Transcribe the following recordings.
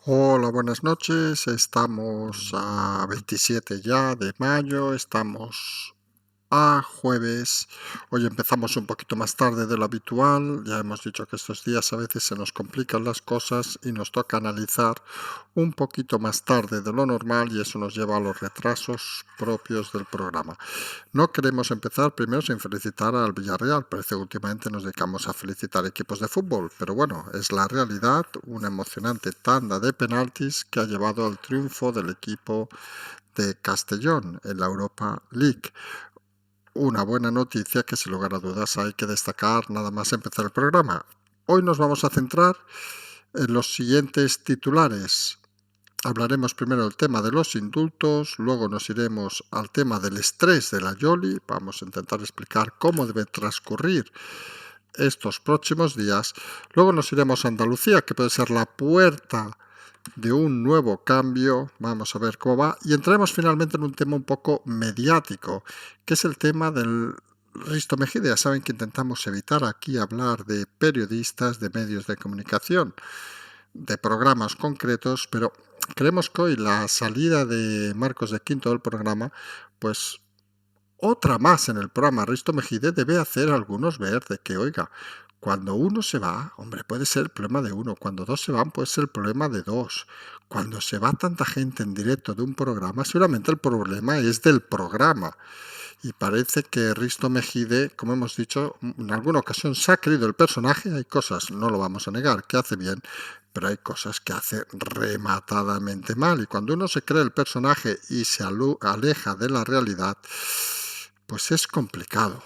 Hola, buenas noches. Estamos a 27 ya de mayo, estamos a jueves. Hoy empezamos un poquito más tarde de lo habitual. Ya hemos dicho que estos días a veces se nos complican las cosas y nos toca analizar un poquito más tarde de lo normal y eso nos lleva a los retrasos propios del programa. No queremos empezar primero sin felicitar al Villarreal. Parece que últimamente nos dedicamos a felicitar equipos de fútbol, pero bueno, es la realidad, una emocionante tanda de penaltis que ha llevado al triunfo del equipo de Castellón en la Europa League. Una buena noticia que sin lugar a dudas hay que destacar nada más empezar el programa. Hoy nos vamos a centrar en los siguientes titulares. Hablaremos primero del tema de los indultos, luego nos iremos al tema del estrés de la Yoli, vamos a intentar explicar cómo debe transcurrir estos próximos días, luego nos iremos a Andalucía, que puede ser la puerta de un nuevo cambio, vamos a ver cómo va, y entraremos finalmente en un tema un poco mediático, que es el tema del Risto Mejide. Ya saben que intentamos evitar aquí hablar de periodistas, de medios de comunicación, de programas concretos, pero creemos que hoy la salida de Marcos de Quinto del programa, pues otra más en el programa Risto Mejide debe hacer a algunos ver de que, oiga, cuando uno se va, hombre, puede ser el problema de uno, cuando dos se van puede ser el problema de dos, cuando se va tanta gente en directo de un programa, seguramente el problema es del programa. Y parece que Risto Mejide, como hemos dicho, en alguna ocasión se ha creído el personaje, hay cosas, no lo vamos a negar, que hace bien, pero hay cosas que hace rematadamente mal. Y cuando uno se cree el personaje y se aleja de la realidad, pues es complicado.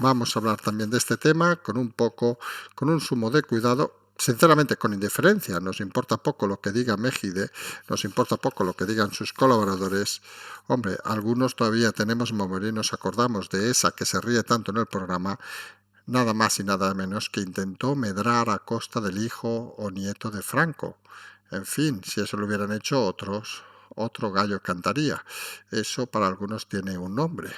Vamos a hablar también de este tema con un sumo de cuidado, sinceramente con indiferencia. Nos importa poco lo que diga Mejide, nos importa poco lo que digan sus colaboradores. Hombre, algunos todavía tenemos memoria y nos acordamos de esa que se ríe tanto en el programa, nada más y nada menos que intentó medrar a costa del hijo o nieto de Franco. En fin, si eso lo hubieran hecho otros, otro gallo cantaría. Eso para algunos tiene un nombre,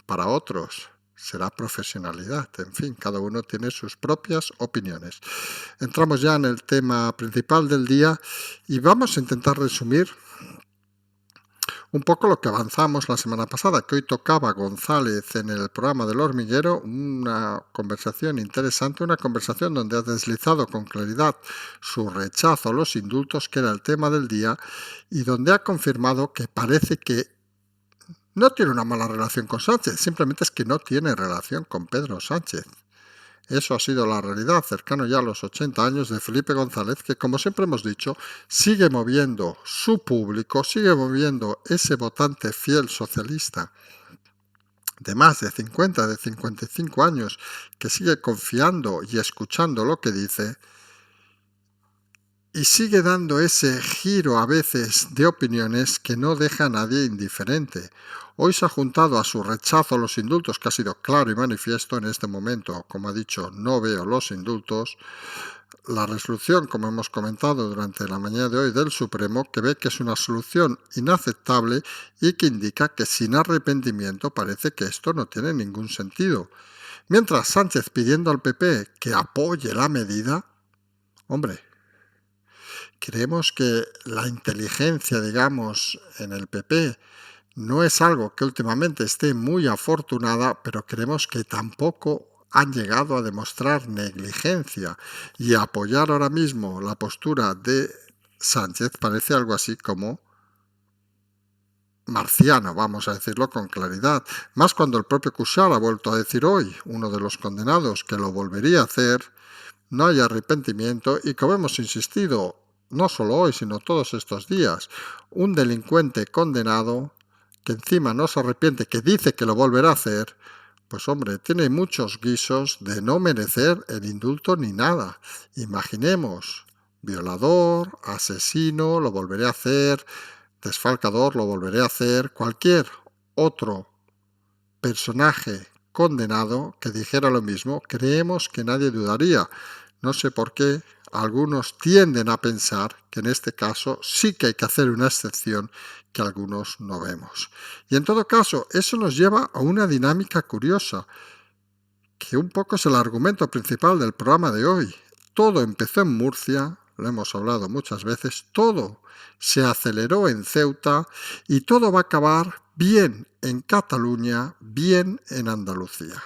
para otros será profesionalidad. En fin, cada uno tiene sus propias opiniones. Entramos ya en el tema principal del día y vamos a intentar resumir un poco lo que avanzamos la semana pasada, que hoy tocaba González en el programa del Hormiguero, una conversación interesante, una conversación donde ha deslizado con claridad su rechazo a los indultos, que era el tema del día, y donde ha confirmado que parece que no tiene una mala relación con Sánchez, simplemente es que no tiene relación con Pedro Sánchez. Eso ha sido la realidad, cercano ya a los 80 años de Felipe González, que como siempre hemos dicho, sigue moviendo su público, sigue moviendo ese votante fiel socialista de más de 50, de 55 años, que sigue confiando y escuchando lo que dice, y sigue dando ese giro a veces de opiniones que no deja a nadie indiferente. Hoy se ha juntado a su rechazo a los indultos, que ha sido claro y manifiesto en este momento. Como ha dicho, no veo los indultos. La resolución, como hemos comentado durante la mañana de hoy del Supremo, que ve que es una solución inaceptable y que indica que sin arrepentimiento parece que esto no tiene ningún sentido. Mientras Sánchez pidiendo al PP que apoye la medida, hombre, creemos que la inteligencia, digamos, en el PP no es algo que últimamente esté muy afortunada, pero creemos que tampoco han llegado a demostrar negligencia, y apoyar ahora mismo la postura de Sánchez parece algo así como marciano, vamos a decirlo con claridad, más cuando el propio Cuixart ha vuelto a decir hoy, uno de los condenados, que lo volvería a hacer. No hay arrepentimiento y, como hemos insistido, no solo hoy, sino todos estos días, un delincuente condenado que encima no se arrepiente, que dice que lo volverá a hacer, pues hombre, tiene muchos guisos de no merecer el indulto ni nada. Imaginemos, violador, asesino, lo volveré a hacer, desfalcador, lo volveré a hacer, cualquier otro personaje condenado que dijera lo mismo, creemos que nadie dudaría. No sé por qué algunos tienden a pensar que en este caso sí que hay que hacer una excepción que algunos no vemos. Y en todo caso, eso nos lleva a una dinámica curiosa, que un poco es el argumento principal del programa de hoy. Todo empezó en Murcia, lo hemos hablado muchas veces, todo se aceleró en Ceuta y todo va a acabar bien en Cataluña, bien en Andalucía.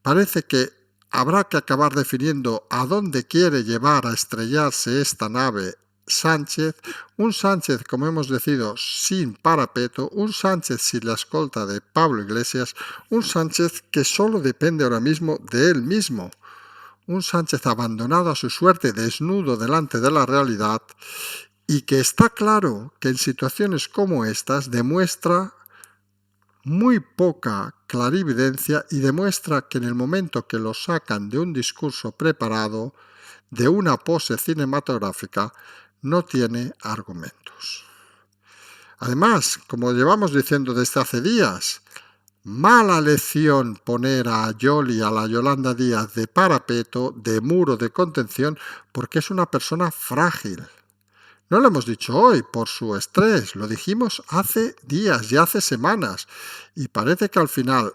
Parece que habrá que acabar definiendo a dónde quiere llevar a estrellarse esta nave Sánchez, un Sánchez, como hemos decidido, sin parapeto, un Sánchez sin la escolta de Pablo Iglesias, un Sánchez que solo depende ahora mismo de él mismo, un Sánchez abandonado a su suerte, desnudo delante de la realidad, y que está claro que en situaciones como estas demuestra muy poca clarividencia y demuestra que en el momento que lo sacan de un discurso preparado, de una pose cinematográfica, no tiene argumentos. Además, como llevamos diciendo desde hace días, mala lección poner a Yoli, a la Yolanda Díaz, de parapeto, de muro de contención, porque es una persona frágil. No lo hemos dicho hoy por su estrés, lo dijimos hace días y hace semanas, y parece que al final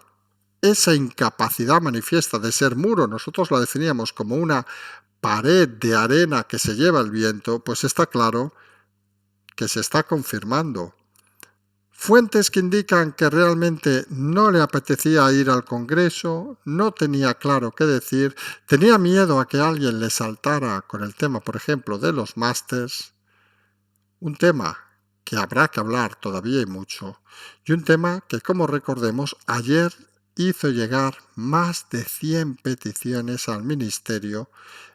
esa incapacidad manifiesta de ser muro, nosotros la definíamos como una pared de arena que se lleva el viento, pues está claro que se está confirmando. Fuentes que indican que realmente no le apetecía ir al Congreso, no tenía claro qué decir, tenía miedo a que alguien le saltara con el tema, por ejemplo, de los másters, un tema que habrá que hablar todavía y mucho, y un tema que, como recordemos, ayer hizo llegar más de 100 peticiones al Ministerio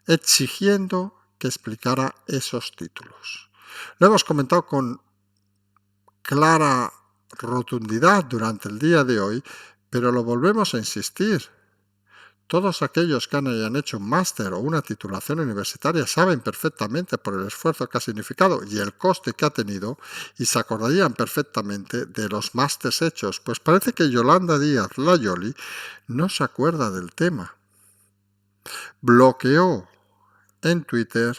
exigiendo que explicara esos títulos. Lo hemos comentado con clara rotundidad durante el día de hoy, pero lo volvemos a insistir. Todos aquellos que hayan hecho un máster o una titulación universitaria saben perfectamente por el esfuerzo que ha significado y el coste que ha tenido y se acordarían perfectamente de los másters hechos. Pues parece que Yolanda Díaz, la Yoli, no se acuerda del tema. Bloqueó en Twitter,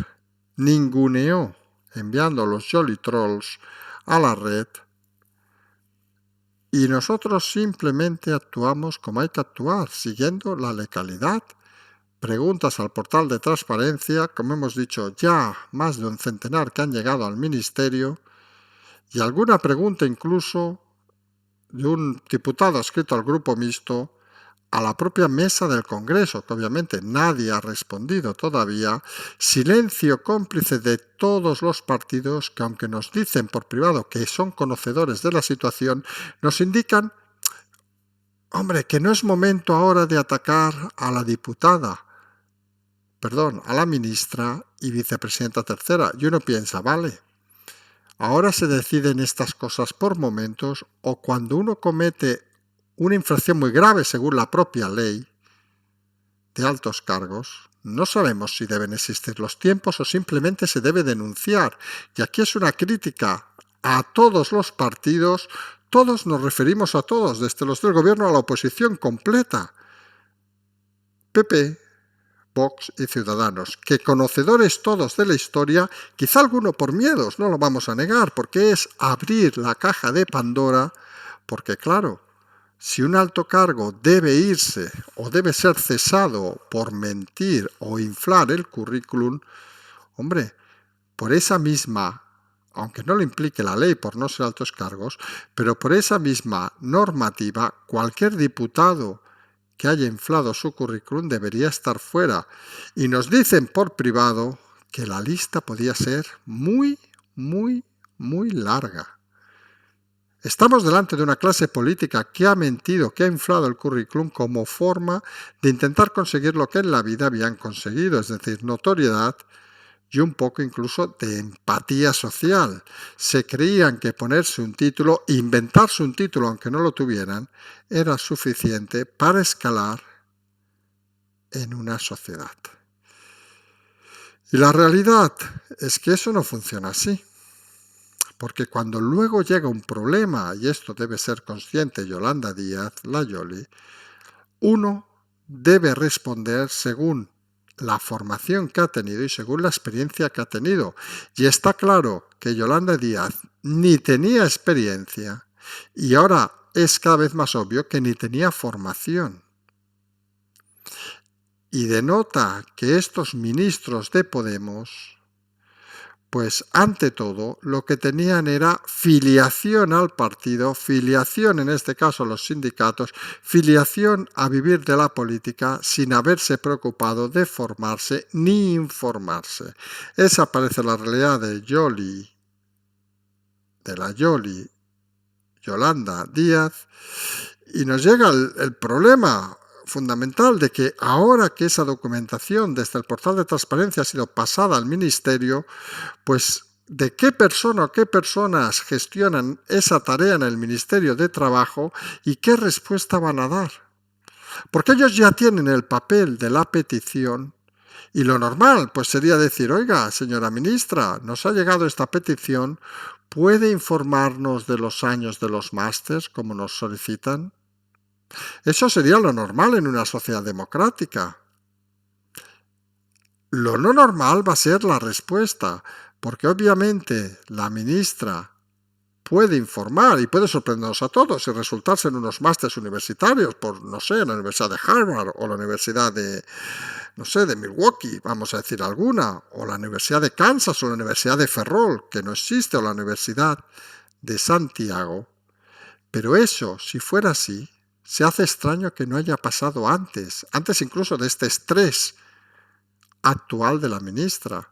ninguneó enviando los Yoli Trolls a la red y nosotros simplemente actuamos como hay que actuar, siguiendo la legalidad. Preguntas al portal de transparencia, como hemos dicho, ya más de un centenar que han llegado al Ministerio, y alguna pregunta incluso de un diputado escrito al Grupo Mixto, a la propia mesa del Congreso, que obviamente nadie ha respondido todavía, silencio cómplice de todos los partidos que, aunque nos dicen por privado que son conocedores de la situación, nos indican, hombre, que no es momento ahora de atacar a la diputada, a la ministra y vicepresidenta tercera. Y uno piensa, vale, ahora se deciden estas cosas por momentos o cuando uno comete una infracción muy grave según la propia ley de altos cargos, no sabemos si deben existir los tiempos o simplemente se debe denunciar. Y aquí es una crítica a todos los partidos, todos nos referimos a todos, desde los del gobierno a la oposición completa. PP, Vox y Ciudadanos, que conocedores todos de la historia, quizá alguno por miedos, no lo vamos a negar, porque es abrir la caja de Pandora, porque claro, si un alto cargo debe irse o debe ser cesado por mentir o inflar el currículum, hombre, por esa misma, aunque no lo implique la ley por no ser altos cargos, pero por esa misma normativa, cualquier diputado que haya inflado su currículum debería estar fuera. Y nos dicen por privado que la lista podía ser muy, muy, muy larga. Estamos delante de una clase política que ha mentido, que ha inflado el currículum como forma de intentar conseguir lo que en la vida habían conseguido, es decir, notoriedad y un poco incluso de empatía social. Se creían que ponerse un título, inventarse un título aunque no lo tuvieran, era suficiente para escalar en una sociedad. Y la realidad es que eso no funciona así. Porque cuando luego llega un problema, y esto debe ser consciente Yolanda Díaz, la Yoli, uno debe responder según la formación que ha tenido y según la experiencia que ha tenido. Y está claro que Yolanda Díaz ni tenía experiencia y ahora es cada vez más obvio que ni tenía formación. Y denota que estos ministros de Podemos Pues ante todo lo que tenían era filiación al partido, filiación en este caso a los sindicatos, filiación a vivir de la política sin haberse preocupado de formarse ni informarse. Esa parece la realidad de la Yolanda Díaz, y nos llega el problema fundamental de que ahora que esa documentación desde el portal de transparencia ha sido pasada al ministerio, pues de qué persona o qué personas gestionan esa tarea en el Ministerio de Trabajo y qué respuesta van a dar. Porque ellos ya tienen el papel de la petición y lo normal pues sería decir, oiga, señora ministra, nos ha llegado esta petición, ¿puede informarnos de los años de los másters como nos solicitan? Eso sería lo normal en una sociedad democrática. Lo no normal va a ser la respuesta, porque obviamente la ministra puede informar y puede sorprendernos a todos y resultarse en unos másteres universitarios por, no sé, la Universidad de Harvard o la Universidad de, no sé, de Milwaukee, vamos a decir alguna, o la Universidad de Kansas o la Universidad de Ferrol, que no existe, o la Universidad de Santiago. Pero eso, si fuera así, se hace extraño que no haya pasado antes incluso de este estrés actual de la ministra.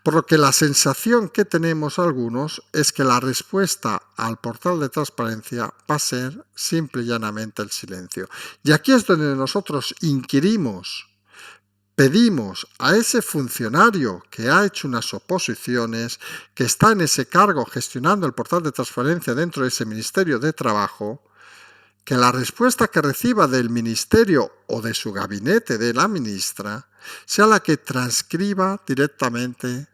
Por lo que la sensación que tenemos algunos es que la respuesta al portal de transparencia va a ser simple y llanamente el silencio. Y aquí es donde nosotros inquirimos, pedimos a ese funcionario que ha hecho unas oposiciones, que está en ese cargo gestionando el portal de transparencia dentro de ese Ministerio de Trabajo, que la respuesta que reciba del ministerio o de su gabinete de la ministra sea la que transcriba directamente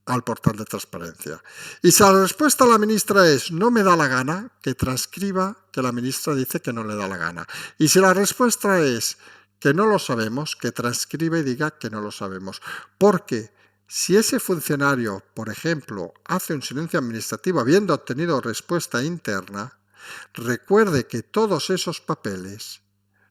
al portal de transparencia. Y si la respuesta a la ministra es no me da la gana, que transcriba que la ministra dice que no le da la gana. Y si la respuesta es que no lo sabemos, que transcriba y diga que no lo sabemos. Porque si ese funcionario, por ejemplo, hace un silencio administrativo habiendo obtenido respuesta interna, recuerde que todos esos papeles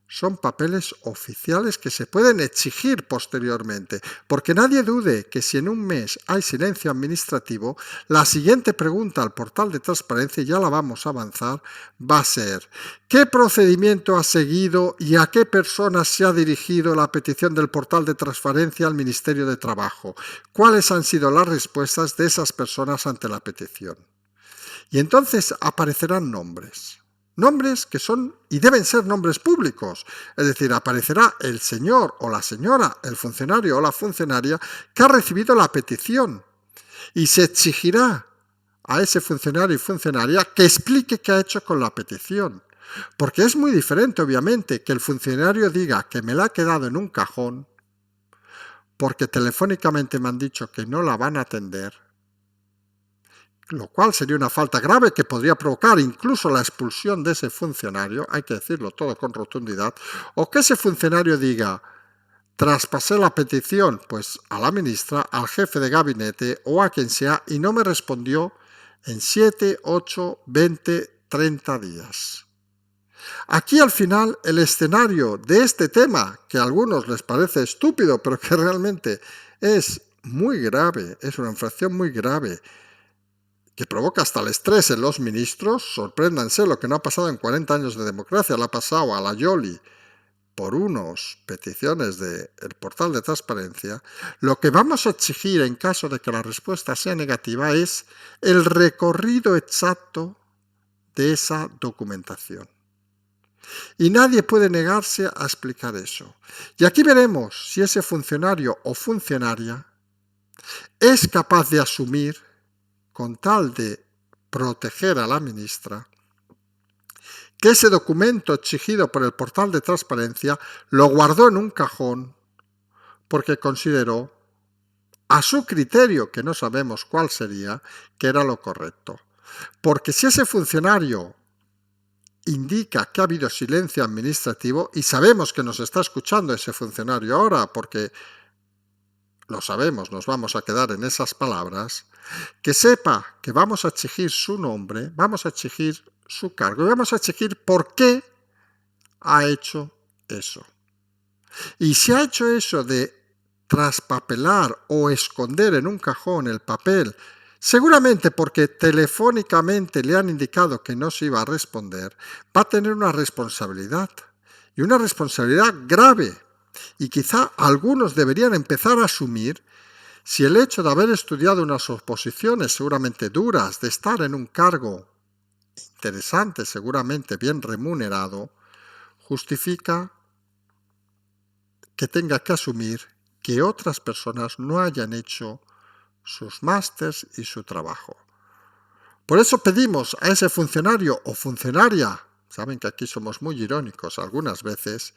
son papeles oficiales que se pueden exigir posteriormente, porque nadie dude que si en un mes hay silencio administrativo, la siguiente pregunta al portal de transparencia, y ya la vamos a avanzar, va a ser ¿qué procedimiento ha seguido y a qué personas se ha dirigido la petición del portal de transparencia al Ministerio de Trabajo? ¿Cuáles han sido las respuestas de esas personas ante la petición? Y entonces aparecerán nombres. Nombres que son y deben ser nombres públicos. Es decir, aparecerá el señor o la señora, el funcionario o la funcionaria que ha recibido la petición. Y se exigirá a ese funcionario y funcionaria que explique qué ha hecho con la petición. Porque es muy diferente, obviamente, que el funcionario diga que me la ha quedado en un cajón porque telefónicamente me han dicho que no la van a atender, lo cual sería una falta grave que podría provocar incluso la expulsión de ese funcionario, hay que decirlo todo con rotundidad, o que ese funcionario diga, traspasé la petición pues a la ministra, al jefe de gabinete o a quien sea y no me respondió en 7, 8, 20, 30 días. Aquí al final el escenario de este tema, que a algunos les parece estúpido, pero que realmente es muy grave, es una infracción muy grave, que provoca hasta el estrés en los ministros, sorpréndanse, lo que no ha pasado en 40 años de democracia, le ha pasado a la Yoli por unas peticiones del portal de transparencia, lo que vamos a exigir en caso de que la respuesta sea negativa es el recorrido exacto de esa documentación. Y nadie puede negarse a explicar eso. Y aquí veremos si ese funcionario o funcionaria es capaz de asumir, con tal de proteger a la ministra, que ese documento exigido por el portal de transparencia lo guardó en un cajón porque consideró, a su criterio, que no sabemos cuál sería, que era lo correcto. Porque si ese funcionario indica que ha habido silencio administrativo, y sabemos que nos está escuchando ese funcionario ahora, porque lo sabemos, nos vamos a quedar en esas palabras, que sepa que vamos a exigir su nombre, vamos a exigir su cargo y vamos a exigir por qué ha hecho eso. Y si ha hecho eso de traspapelar o esconder en un cajón el papel, seguramente porque telefónicamente le han indicado que no se iba a responder, va a tener una responsabilidad, y una responsabilidad grave. Y quizá algunos deberían empezar a asumir si el hecho de haber estudiado unas oposiciones seguramente duras, de estar en un cargo interesante, seguramente bien remunerado, justifica que tenga que asumir que otras personas no hayan hecho sus másters y su trabajo. Por eso pedimos a ese funcionario o funcionaria, saben que aquí somos muy irónicos algunas veces,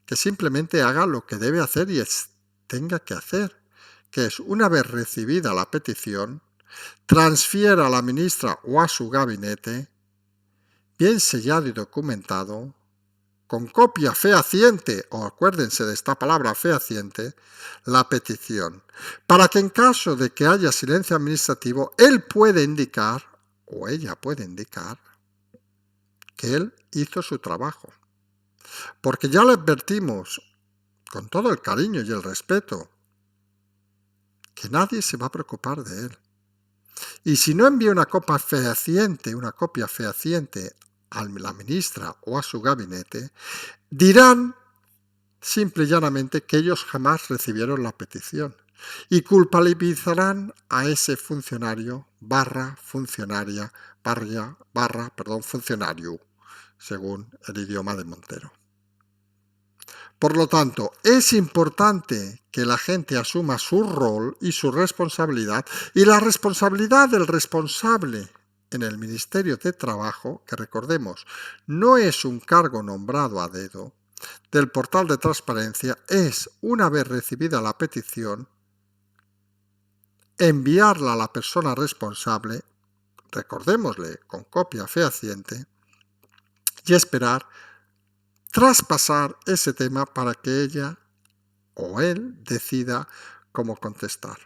que simplemente haga lo que debe hacer y tenga que hacer, que es, una vez recibida la petición, transfiera a la ministra o a su gabinete, bien sellado y documentado, con copia fehaciente, o acuérdense de esta palabra fehaciente, la petición, para que en caso de que haya silencio administrativo, él puede indicar, o ella puede indicar, que él hizo su trabajo. Porque ya le advertimos, con todo el cariño y el respeto, que nadie se va a preocupar de él. Y si no envía una copia fehaciente a la ministra o a su gabinete, dirán simple y llanamente que ellos jamás recibieron la petición y culpabilizarán a ese funcionario funcionario, según el idioma de Montero. Por lo tanto, es importante que la gente asuma su rol y su responsabilidad, y la responsabilidad del responsable en el Ministerio de Trabajo, que recordemos, no es un cargo nombrado a dedo, del portal de transparencia, es, una vez recibida la petición, enviarla a la persona responsable, recordémosle, con copia fehaciente, y esperar traspasar ese tema para que ella o él decida cómo contestar.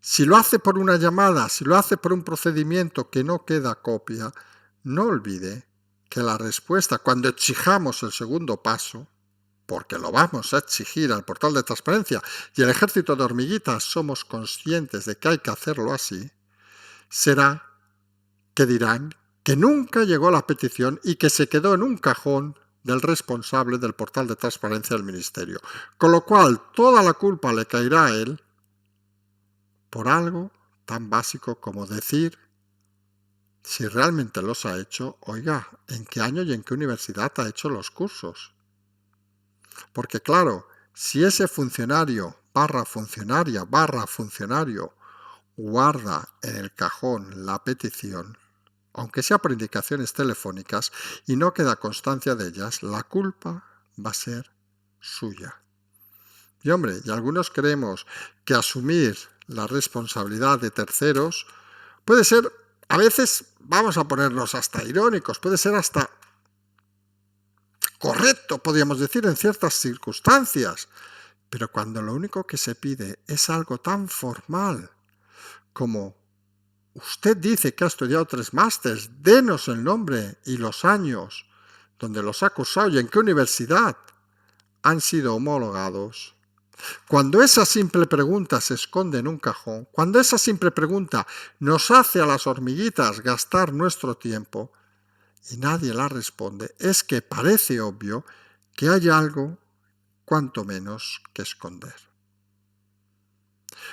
Si lo hace por una llamada, si lo hace por un procedimiento que no queda copia, no olvide que la respuesta, cuando exijamos el segundo paso, porque lo vamos a exigir al portal de transparencia y el ejército de hormiguitas somos conscientes de que hay que hacerlo así, será que dirán que nunca llegó la petición y que se quedó en un cajón del responsable del portal de transparencia del ministerio. Con lo cual, toda la culpa le caerá a él por algo tan básico como decir, si realmente los ha hecho, oiga, ¿en qué año y en qué universidad ha hecho los cursos? Porque claro, si ese funcionario funcionario guarda en el cajón la petición, aunque sea por indicaciones telefónicas, y no queda constancia de ellas, la culpa va a ser suya. Y hombre, y algunos creemos que asumir la responsabilidad de terceros puede ser, a veces, vamos a ponernos hasta irónicos, puede ser hasta correcto, podríamos decir, en ciertas circunstancias, pero cuando lo único que se pide es algo tan formal como: usted dice que ha estudiado 3 másters, denos el nombre y los años donde los ha cursado y en qué universidad han sido homologados. Cuando esa simple pregunta se esconde en un cajón, cuando esa simple pregunta nos hace a las hormiguitas gastar nuestro tiempo y nadie la responde, es que parece obvio que hay algo, cuanto menos, que esconder.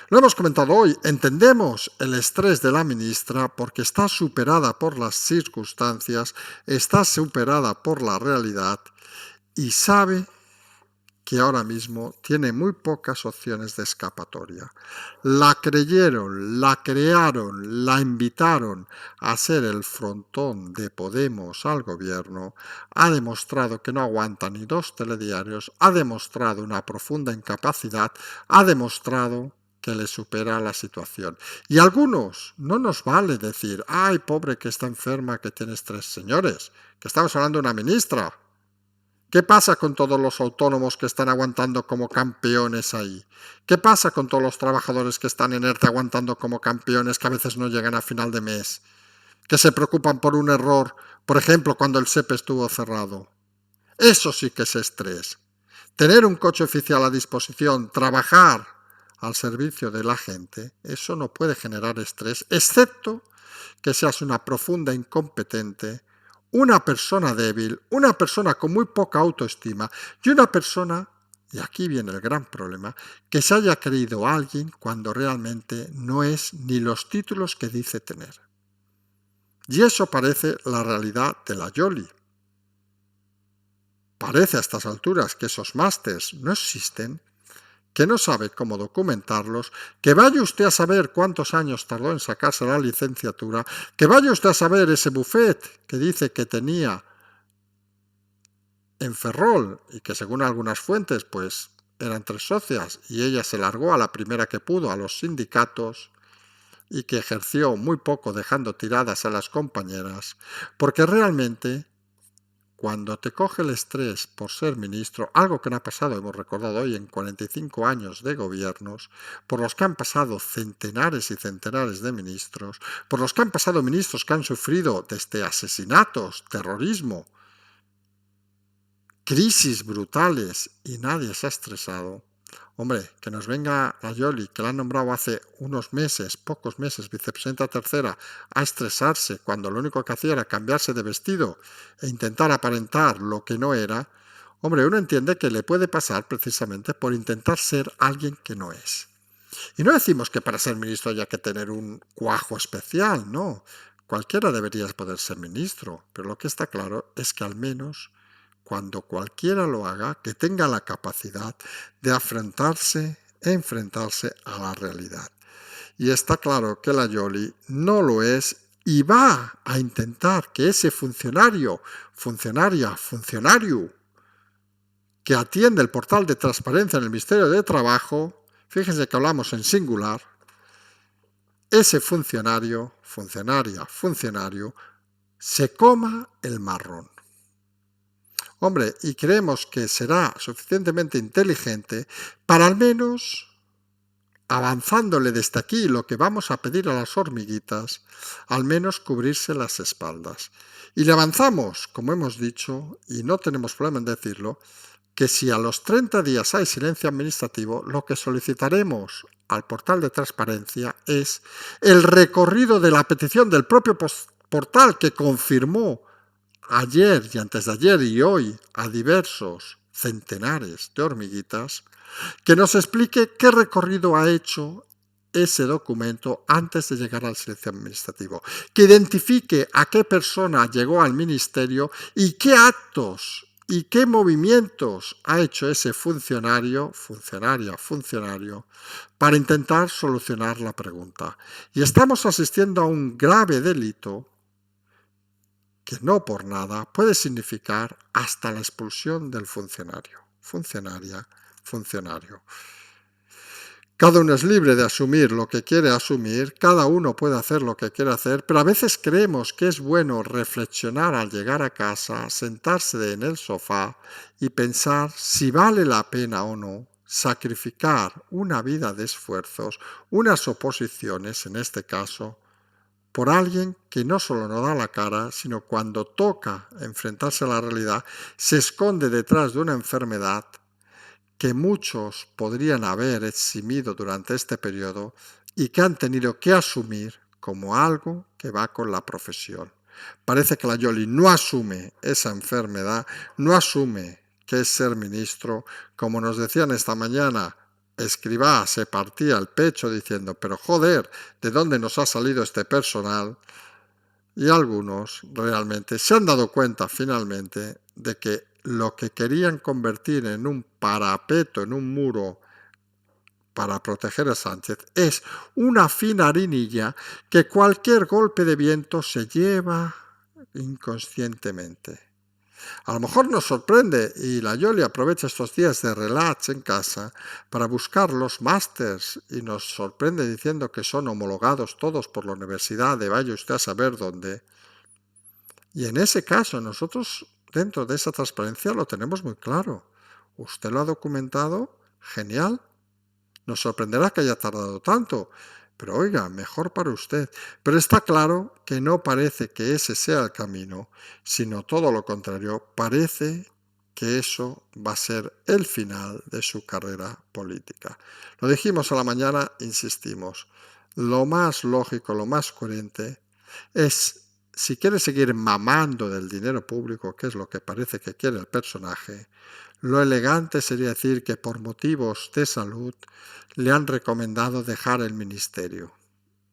Lo hemos comentado hoy, entendemos el estrés de la ministra porque está superada por las circunstancias, está superada por la realidad y sabe que ahora mismo tiene muy pocas opciones de escapatoria. La creyeron, la crearon, la invitaron a ser el frontón de Podemos al gobierno, ha demostrado que no aguanta ni 2 telediarios, ha demostrado una profunda incapacidad, ha demostrado que le supera la situación. Y a algunos no nos vale decir: ay, pobre que está enferma, que tiene estrés. Señores, que estamos hablando de una ministra. ¿Qué pasa con todos los autónomos que están aguantando como campeones ahí? ¿Qué pasa con todos los trabajadores que están en ERTE aguantando como campeones, que a veces no llegan a final de mes? Que se preocupan por un error, por ejemplo, cuando el SEPE estuvo cerrado. Eso sí que es estrés. Tener un coche oficial a disposición, trabajar al servicio de la gente, eso no puede generar estrés, excepto que seas una profunda incompetente, una persona débil, una persona con muy poca autoestima y una persona, y aquí viene el gran problema, que se haya creído a alguien cuando realmente no es ni los títulos que dice tener. Y eso parece la realidad de la Yoli. Parece a estas alturas que esos másters no existen, que no sabe cómo documentarlos, que vaya usted a saber cuántos años tardó en sacarse la licenciatura, que vaya usted a saber ese buffet que dice que tenía en Ferrol y que según algunas fuentes pues eran 3 socias y ella se largó a la primera que pudo a los sindicatos y que ejerció muy poco dejando tiradas a las compañeras, porque realmente cuando te coge el estrés por ser ministro, algo que no ha pasado, hemos recordado hoy, en 45 años de gobiernos, por los que han pasado centenares y centenares de ministros, por los que han pasado ministros que han sufrido desde asesinatos, terrorismo, crisis brutales y nadie se ha estresado. Hombre, que nos venga la Yoli, que la han nombrado hace unos meses, pocos meses, vicepresidenta tercera, a estresarse cuando lo único que hacía era cambiarse de vestido e intentar aparentar lo que no era. Hombre, uno entiende que le puede pasar precisamente por intentar ser alguien que no es. Y no decimos que para ser ministro haya que tener un cuajo especial, no. Cualquiera debería poder ser ministro, pero lo que está claro es que al menos cuando cualquiera lo haga, que tenga la capacidad de enfrentarse a la realidad. Y está claro que la Yoli no lo es y va a intentar que ese funcionario que atiende el portal de transparencia en el Ministerio de Trabajo, fíjense que hablamos en singular, ese funcionario, se coma el marrón. Hombre, y creemos que será suficientemente inteligente para al menos, avanzándole desde aquí lo que vamos a pedir a las hormiguitas, al menos cubrirse las espaldas. Y le avanzamos, como hemos dicho, y no tenemos problema en decirlo, que si a los 30 días hay silencio administrativo, lo que solicitaremos al portal de transparencia es el recorrido de la petición del propio portal que confirmó ayer y antes de ayer y hoy a diversos centenares de hormiguitas, que nos explique qué recorrido ha hecho ese documento antes de llegar al silencio administrativo, que identifique a qué persona llegó al ministerio y qué actos y qué movimientos ha hecho ese funcionario para intentar solucionar la pregunta. Y estamos asistiendo a un grave delito que no por nada puede significar hasta la expulsión del funcionario. Cada uno es libre de asumir lo que quiere asumir, cada uno puede hacer lo que quiere hacer, pero a veces creemos que es bueno reflexionar al llegar a casa, sentarse en el sofá y pensar si vale la pena o no sacrificar una vida de esfuerzos, unas oposiciones en este caso, por alguien que no solo no da la cara, sino cuando toca enfrentarse a la realidad, se esconde detrás de una enfermedad que muchos podrían haber eximido durante este periodo y que han tenido que asumir como algo que va con la profesión. Parece que la Yoli no asume esa enfermedad, no asume que es ser ministro, como nos decían esta mañana. Escribá se partía el pecho diciendo, pero joder, ¿de dónde nos ha salido este personal? Y algunos realmente se han dado cuenta finalmente de que lo que querían convertir en un parapeto, en un muro para proteger a Sánchez, es una fina harinilla que cualquier golpe de viento se lleva inconscientemente. A lo mejor nos sorprende y la Yoli aprovecha estos días de relax en casa para buscar los másters y nos sorprende diciendo que son homologados todos por la universidad de vaya usted a saber dónde. Y en ese caso nosotros dentro de esa transparencia lo tenemos muy claro. Usted lo ha documentado, genial. Nos sorprenderá que haya tardado tanto, pero oiga, mejor para usted. Pero está claro que no parece que ese sea el camino, sino todo lo contrario. Parece que eso va a ser el final de su carrera política. Lo dijimos a la mañana, insistimos, lo más lógico, lo más coherente es, si quiere seguir mamando del dinero público, que es lo que parece que quiere el personaje, lo elegante sería decir que por motivos de salud le han recomendado dejar el ministerio.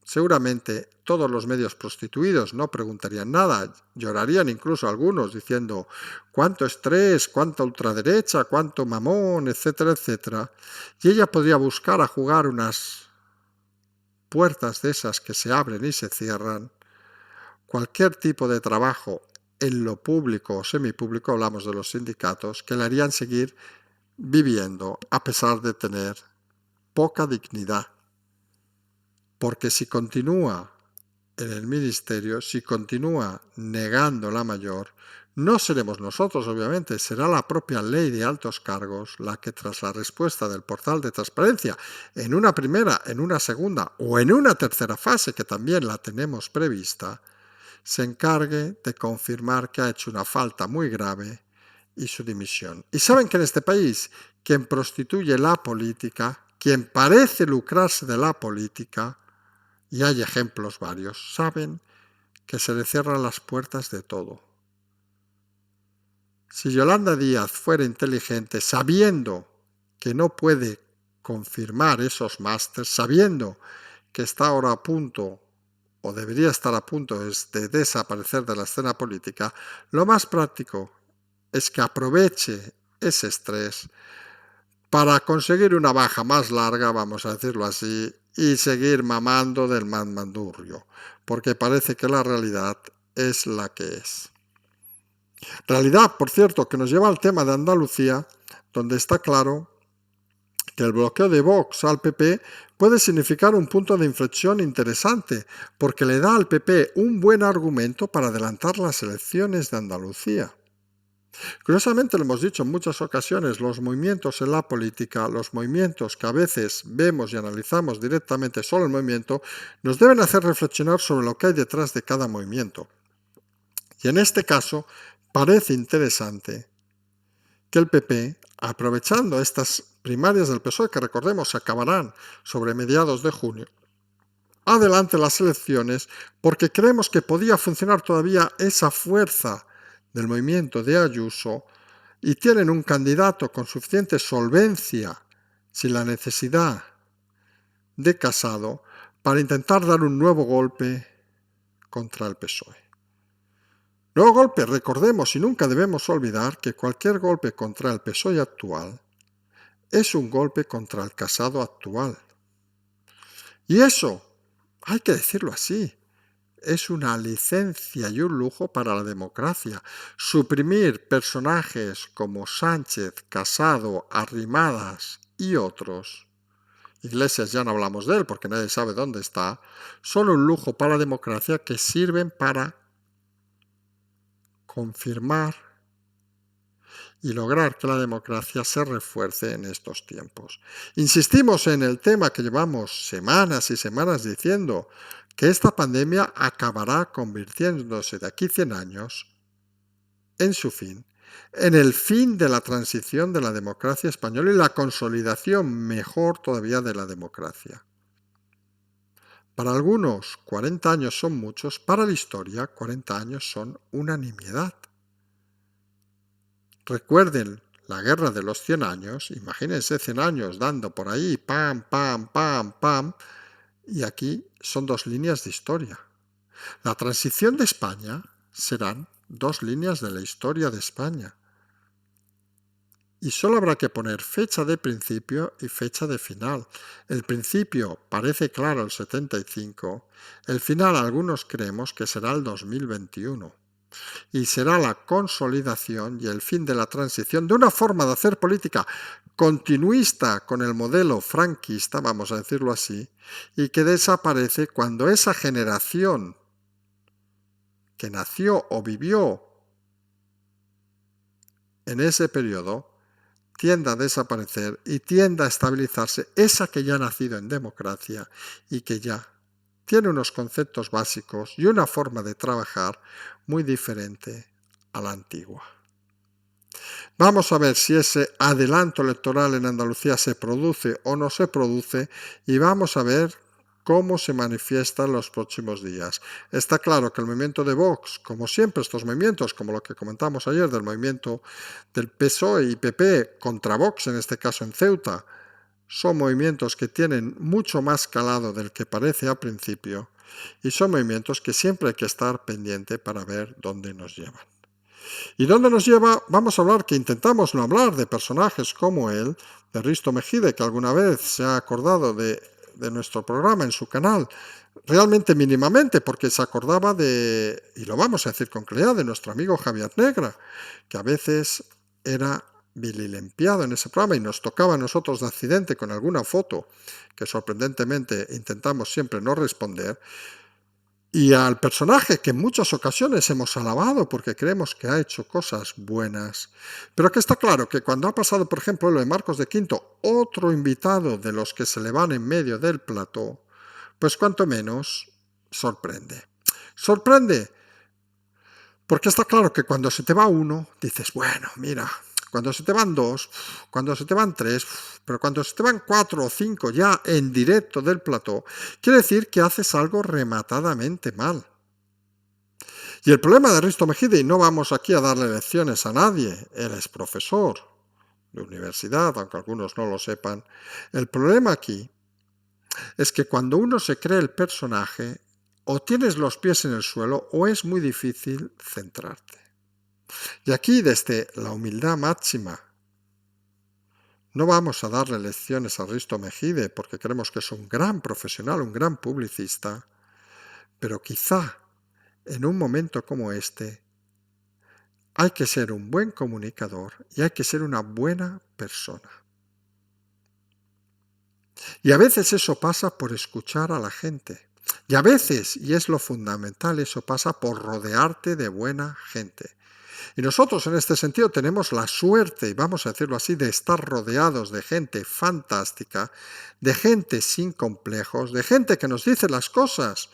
Seguramente todos los medios prostituidos no preguntarían nada, llorarían incluso algunos diciendo cuánto estrés, cuánta ultraderecha, cuánto mamón, etcétera, etcétera. Y ella podría buscar a jugar unas puertas de esas que se abren y se cierran. Cualquier tipo de trabajo en lo público o semipúblico, hablamos de los sindicatos, que le harían seguir viviendo a pesar de tener poca dignidad. Porque si continúa en el ministerio, si continúa negando la mayor, no seremos nosotros, obviamente, será la propia ley de altos cargos la que tras la respuesta del portal de transparencia, en una primera, en una segunda o en una tercera fase, que también la tenemos prevista, se encargue de confirmar que ha hecho una falta muy grave y su dimisión. Y saben que en este país, quien prostituye la política, quien parece lucrarse de la política, y hay ejemplos varios, saben que se le cierran las puertas de todo. Si Yolanda Díaz fuera inteligente, sabiendo que no puede confirmar esos másters, sabiendo que está ahora a punto, o debería estar a punto de desaparecer de la escena política, lo más práctico es que aproveche ese estrés para conseguir una baja más larga, vamos a decirlo así, y seguir mamando del mandurrio, porque parece que la realidad es la que es. Realidad, por cierto, que nos lleva al tema de Andalucía, donde está claro que el bloqueo de Vox al PP puede significar un punto de inflexión interesante, porque le da al PP un buen argumento para adelantar las elecciones de Andalucía. Curiosamente, lo hemos dicho en muchas ocasiones, los movimientos en la política, los movimientos que a veces vemos y analizamos directamente solo el movimiento, nos deben hacer reflexionar sobre lo que hay detrás de cada movimiento. Y en este caso, parece interesante que el PP, aprovechando estas primarias del PSOE, que recordemos acabarán sobre mediados de junio, adelante las elecciones porque creemos que podía funcionar todavía esa fuerza del movimiento de Ayuso y tienen un candidato con suficiente solvencia, sin la necesidad de Casado, para intentar dar un nuevo golpe contra el PSOE. Nuevo golpe, recordemos y nunca debemos olvidar que cualquier golpe contra el PSOE actual es un golpe contra el Casado actual. Y eso, hay que decirlo así, es una licencia y un lujo para la democracia. Suprimir personajes como Sánchez, Casado, Arrimadas y otros, Iglesias ya no hablamos de él porque nadie sabe dónde está, son un lujo para la democracia que sirven para confirmar y lograr que la democracia se refuerce en estos tiempos. Insistimos en el tema que llevamos semanas y semanas diciendo, que esta pandemia acabará convirtiéndose de aquí 100 años en su fin, en el fin de la transición de la democracia española y la consolidación mejor todavía de la democracia. Para algunos 40 años son muchos, para la historia 40 años son una nimiedad. Recuerden la guerra de los 100 años, imagínense 100 años dando por ahí, pam, pam, pam, pam, y aquí son 2 líneas de historia. La transición de España serán 2 líneas de la historia de España. Y solo habrá que poner fecha de principio y fecha de final. El principio parece claro el 75, el final algunos creemos que será el 2021. Y será la consolidación y el fin de la transición de una forma de hacer política continuista con el modelo franquista, vamos a decirlo así, y que desaparece cuando esa generación que nació o vivió en ese periodo tienda a desaparecer y tienda a estabilizarse esa que ya ha nacido en democracia y que ya tiene unos conceptos básicos y una forma de trabajar muy diferente a la antigua. Vamos a ver si ese adelanto electoral en Andalucía se produce o no se produce y vamos a ver cómo se manifiesta en los próximos días. Está claro que el movimiento de Vox, como siempre estos movimientos, como lo que comentamos ayer del movimiento del PSOE y PP contra Vox, en este caso en Ceuta, son movimientos que tienen mucho más calado del que parece al principio y son movimientos que siempre hay que estar pendiente para ver dónde nos llevan. ¿Y dónde nos lleva? Vamos a hablar, que intentamos no hablar de personajes como él, de Risto Mejide, que alguna vez se ha acordado de nuestro programa en su canal, realmente mínimamente, porque se acordaba de, y lo vamos a decir con claridad, de nuestro amigo Javier Negra, que a veces era vililempiado en ese programa y nos tocaba a nosotros de accidente con alguna foto que sorprendentemente intentamos siempre no responder, y al personaje que en muchas ocasiones hemos alabado porque creemos que ha hecho cosas buenas, pero que está claro que cuando ha pasado, por ejemplo, lo de Marcos de Quinto, otro invitado de los que se le van en medio del plató, pues cuanto menos sorprende. Sorprende porque está claro que cuando se te va uno, dices, bueno, mira, cuando se te van dos, cuando se te van tres, pero cuando se te van cuatro o cinco ya en directo del plató, quiere decir que haces algo rematadamente mal. Y el problema de Risto Mejide, y no vamos aquí a darle lecciones a nadie, él es profesor de universidad, aunque algunos no lo sepan, el problema aquí es que cuando uno se cree el personaje, o tienes los pies en el suelo o es muy difícil centrarte. Y aquí, desde la humildad máxima, no vamos a darle lecciones a Risto Mejide porque creemos que es un gran profesional, un gran publicista, pero quizá en un momento como este hay que ser un buen comunicador y hay que ser una buena persona. Y a veces eso pasa por escuchar a la gente. Y a veces, y es lo fundamental, eso pasa por rodearte de buena gente. Y nosotros en este sentido tenemos la suerte, y vamos a decirlo así, de estar rodeados de gente fantástica, de gente sin complejos, de gente que nos dice las cosas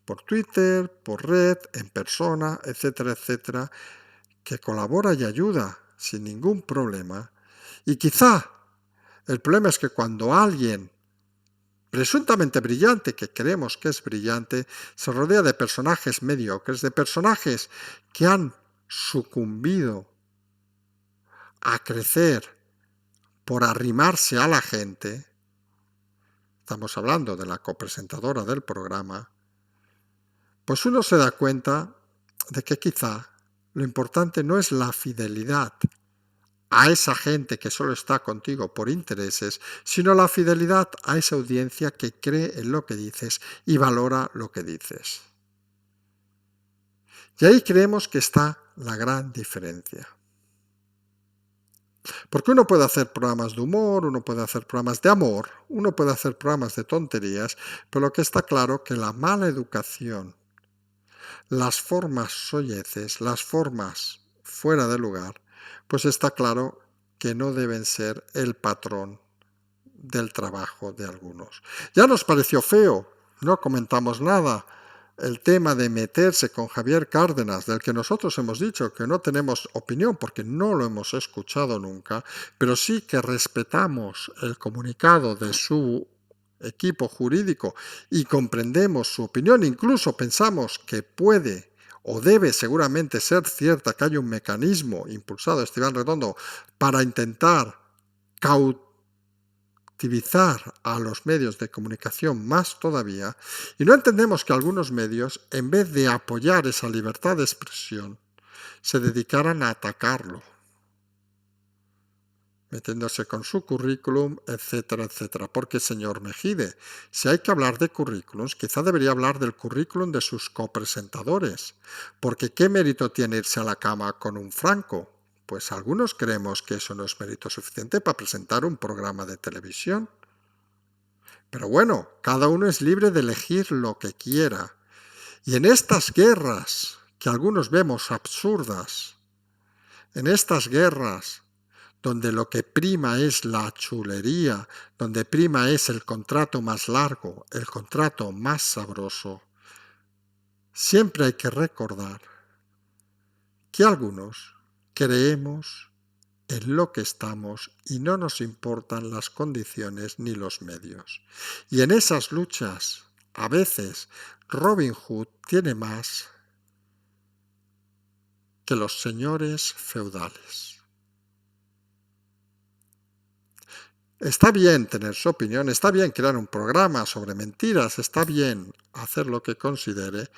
por Twitter, por red, en persona, etcétera, etcétera, que colabora y ayuda sin ningún problema. Y quizá el problema es que cuando alguien presuntamente brillante, que creemos que es brillante, se rodea de personajes mediocres, de personajes que han sucumbido a crecer por arrimarse a la gente, estamos hablando de la copresentadora del programa, pues uno se da cuenta de que quizá lo importante no es la fidelidad a esa gente que solo está contigo por intereses, sino la fidelidad a esa audiencia que cree en lo que dices y valora lo que dices. Y ahí creemos que está la gran diferencia. Porque uno puede hacer programas de humor, uno puede hacer programas de amor, uno puede hacer programas de tonterías, pero lo que está claro que la mala educación, las formas solleces, las formas fuera de lugar, pues está claro que no deben ser el patrón del trabajo de algunos. Ya nos pareció feo, no comentamos nada, el tema de meterse con Javier Cárdenas, del que nosotros hemos dicho que no tenemos opinión porque no lo hemos escuchado nunca, pero sí que respetamos el comunicado de su equipo jurídico y comprendemos su opinión, incluso pensamos que puede o debe seguramente ser cierta que hay un mecanismo impulsado, Esteban Redondo, para intentar cautivizar a los medios de comunicación más todavía, y no entendemos que algunos medios, en vez de apoyar esa libertad de expresión, se dedicaran a atacarlo, metiéndose con su currículum, etcétera, etcétera. Porque, señor Mejide, si hay que hablar de currículums, quizá debería hablar del currículum de sus copresentadores, porque ¿qué mérito tiene irse a la cama con un Franco? Pues algunos creemos que eso no es mérito suficiente para presentar un programa de televisión. Pero bueno, cada uno es libre de elegir lo que quiera. Y en estas guerras que algunos vemos absurdas, en estas guerras donde lo que prima es la chulería, donde prima es el contrato más largo, el contrato más sabroso, siempre hay que recordar que algunos creemos en lo que estamos y no nos importan las condiciones ni los medios. Y en esas luchas, a veces, Robin Hood tiene más que los señores feudales. Está bien tener su opinión, está bien crear un programa sobre mentiras, está bien hacer lo que considere,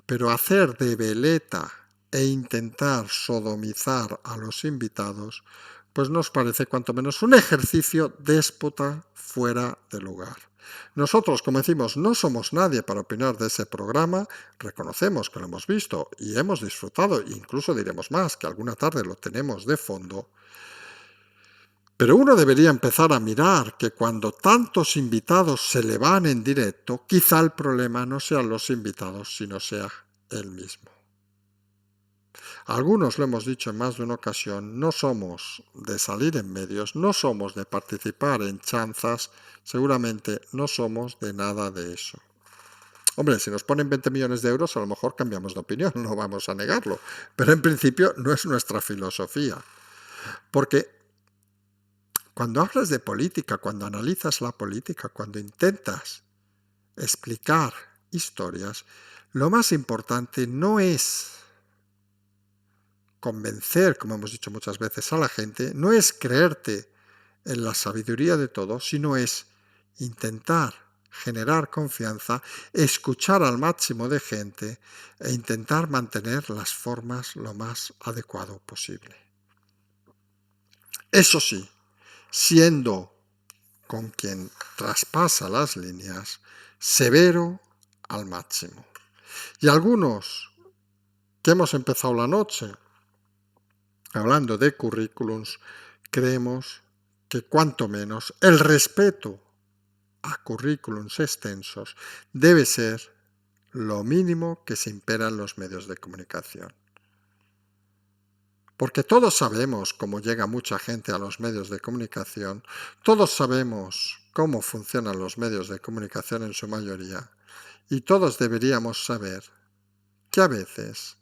pero hacer de veleta e intentar sodomizar a los invitados, pues nos parece cuanto menos un ejercicio déspota fuera de lugar. Nosotros, como decimos, no somos nadie para opinar de ese programa, reconocemos que lo hemos visto y hemos disfrutado, incluso diremos más, que alguna tarde lo tenemos de fondo, pero uno debería empezar a mirar que cuando tantos invitados se le van en directo, quizá el problema no sean los invitados, sino sea él mismo. Algunos lo hemos dicho en más de una ocasión, no somos de salir en medios, no somos de participar en chanzas, seguramente no somos de nada de eso. Hombre, si nos ponen 20 millones de euros, a lo mejor cambiamos de opinión, no vamos a negarlo, pero en principio no es nuestra filosofía, porque cuando hablas de política, cuando analizas la política, cuando intentas explicar historias, lo más importante no es convencer, como hemos dicho muchas veces, a la gente, no es creerte en la sabiduría de todos, sino es intentar generar confianza, escuchar al máximo de gente e intentar mantener las formas lo más adecuado posible. Eso sí, siendo con quien traspasa las líneas, severo al máximo. Y algunos que hemos empezado la noche hablando de currículums, creemos que cuanto menos el respeto a currículums extensos debe ser lo mínimo que se impera en los medios de comunicación. Porque todos sabemos cómo llega mucha gente a los medios de comunicación, todos sabemos cómo funcionan los medios de comunicación en su mayoría, y todos deberíamos saber que a veces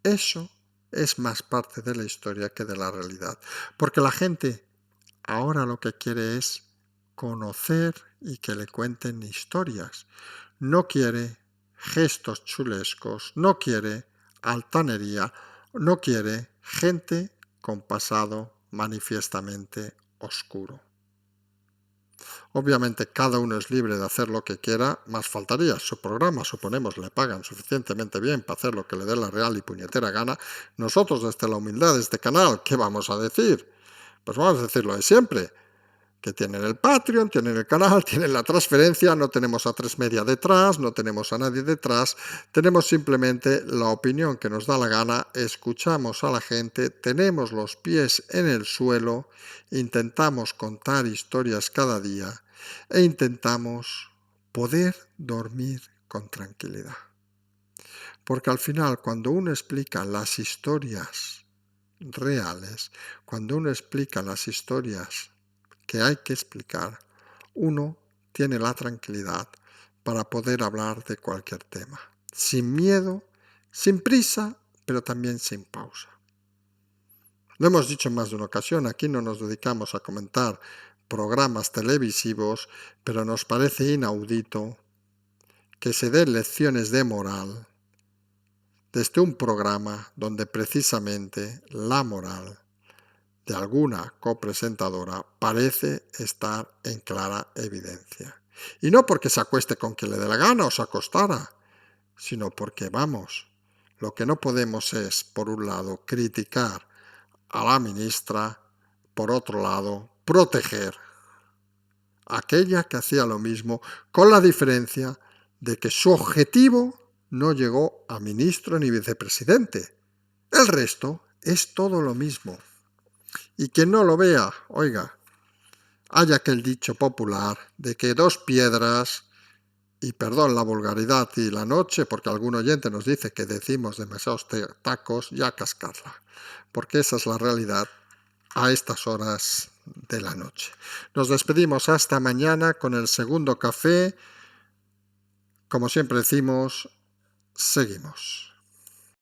eso es más parte de la historia que de la realidad. Porque la gente ahora lo que quiere es conocer y que le cuenten historias. No quiere gestos chulescos, no quiere altanería, no quiere gente con pasado manifiestamente oscuro. Obviamente cada uno es libre de hacer lo que quiera, más faltaría. Su programa, suponemos, le pagan suficientemente bien para hacer lo que le dé la real y puñetera gana. Nosotros, desde la humildad de este canal, ¿qué vamos a decir? Pues vamos a decir lo de siempre, que tienen el Patreon, tienen el canal, tienen la transferencia, no tenemos a Tres Media detrás, no tenemos a nadie detrás, tenemos simplemente la opinión que nos da la gana, escuchamos a la gente, tenemos los pies en el suelo, intentamos contar historias cada día e intentamos poder dormir con tranquilidad. Porque al final, cuando uno explica las historias reales, cuando uno explica las historias que hay que explicar, uno tiene la tranquilidad para poder hablar de cualquier tema, sin miedo, sin prisa, pero también sin pausa. Lo hemos dicho en más de una ocasión, aquí no nos dedicamos a comentar programas televisivos, pero nos parece inaudito que se den lecciones de moral desde un programa donde precisamente la moral de alguna copresentadora parece estar en clara evidencia. Y no porque se acueste con quien le dé la gana o se acostara, sino porque, vamos, lo que no podemos es, por un lado, criticar a la ministra, por otro lado, proteger a aquella que hacía lo mismo, con la diferencia de que su objetivo no llegó a ministro ni vicepresidente. El resto es todo lo mismo. Y quien no lo vea, oiga, hay aquel dicho popular de que dos piedras, y perdón la vulgaridad y la noche, porque algún oyente nos dice que decimos demasiados tacos, ya cascarla, porque esa es la realidad a estas horas de la noche. Nos despedimos hasta mañana con el segundo café. Como siempre decimos, seguimos.